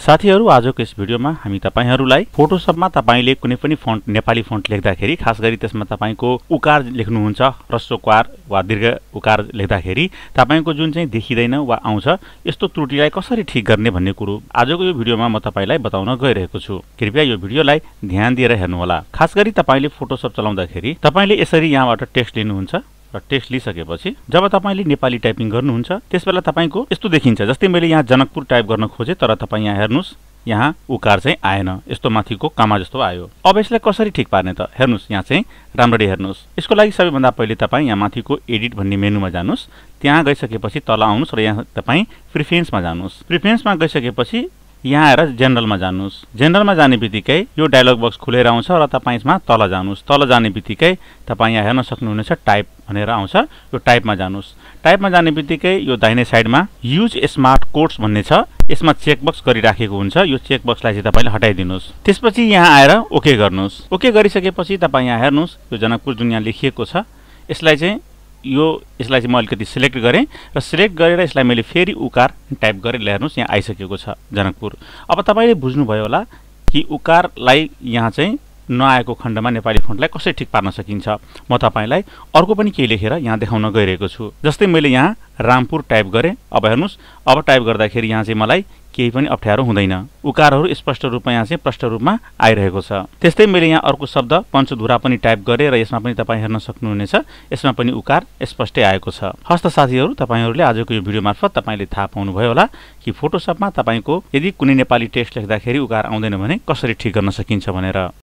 साथीहरु आजको यस भिडियोमा हामी तपाईहरुलाई फोटोशपमा तपाईले कुनै पनि फन्ट नेपाली फन्ट लेख्दाखेरि खास गरी त्यसमा तपाईको उकार लेख्नुहुन्छ ह्रस्वकार वा दीर्घ उकार लेख्दाखेरि तपाईको जुन चाहिँ देखिदैन वा आउँछ यस्तो त्रुटिलाई कसरी ठीक गर्ने भन्ने कुरो आजको यो भिडियोमा म तपाईलाई बताउन गइरहेको छु। कृपया यो भिडियोलाई ध्यान दिएर हेर्नु होला। खास गरी तपाईले फोटोशप चलाउँदाखेरि तपाईले यसरी यहाँबाट टेक्स्ट लिनुहुन्छ र टेक्स्ट लिसकेपछि जब तपाईले नेपाली टाइपिङ गर्नुहुन्छ त्यसबेला तपाईको यस्तो देखिन्छ। जस्तै मैले यहाँ जनकपुर टाइप गर्न खोजे तर तपाई यहाँ हेर्नुस् यहाँ उकार चाहिँ आएन, यस्तो माथिको कामा जस्तो आयो। अब यसलाई कसरी ठीक पार्ने त हेर्नुस्, यहाँ चाहिँ राम्ररी हेर्नुस्। यसको लागि सबैभन्दा पहिले तपाई यहाँ माथिको एडिट भन्ने मेनुमा जानुस्। त्यहाँ गइसकेपछि तल आउनुस् र यहाँ तपाई प्रिफरेन्समा जानुस्। प्रिफरेन्समा गइसकेपछि यहाँ आएर जेनरलमा जानुस्। जेनरलमा जाने बित्तिकै यो डायलग बक्स खुलेर आउँछ र तपाई यसमा तल जानुस्। तल जाने बित्तिकै तपाई यहाँ हेर्न सक्नुहुनेछ टाइप भनेर आउँछ। यो टाइपमा जानुस्। टाइपमा जाने बित्तिकै यो दाहिने साइडमा युज स्मार्ट कोड्स भन्ने छ, यसमा चेकबक्स गरिराखेको हुन्छ। यो चेकबक्सलाई चाहिँ तपाईले हटाइदिनुस्। त्यसपछि यहाँ आएर ओके गर्नुस्। ओके गरिसकेपछि तपाई यहाँ हेर्नुस् यो जनकपुर जुन यहाँ लेखिएको छ यसलाई चाहिँ म अलिकति सिलेक्ट गरेँ र सिलेक्ट गरेर यसलाई मैले फेरि उकार टाइप गरेर ल्याउनुस्। यहाँ आइसकेको छ जनकपुर। अब तपाईले बुझ्नुभयो होला कि उकारलाई यहाँ चाहिँ नआएको खण्डमा नेपाली फन्टलाई कसरी ठीक पार्न सकिन्छ। म तपाईलाई अर्को पनि केही लेखेर यहाँ देखाउन गइरहेको छु। जस्तै मैले यहाँ रामपुर टाइप गरेँ। अब हेर्नुस्, अब टाइप गर्दाखेरि यहाँ चाहिँ मलाई केही पनि अप्ठ्यारो हुँदैन। उकारहरू स्पष्ट रूपमा यहाँ चाहिँ प्रष्ट रूपमा आइरहेको छ। त्यस्तै मैले यहाँ अर्को शब्द पञ्चधुरा पनि टाइप गरेँ र यसमा पनि तपाई हेर्न सक्नुहुनेछ। यसमा पनि उकार स्पष्टै आएको छ। हस्त साथीहरु, तपाईहरुले आजको यो भिडियो मार्फत तपाईले थाहा पाउनुभयो होला कि फोटोशपमा तपाईको यदि कुनै नेपाली टेक्स्ट लेख्दाखेरि उकार आउँदैन भने कसरी ठीक गर्न सकिन्छ भनेर।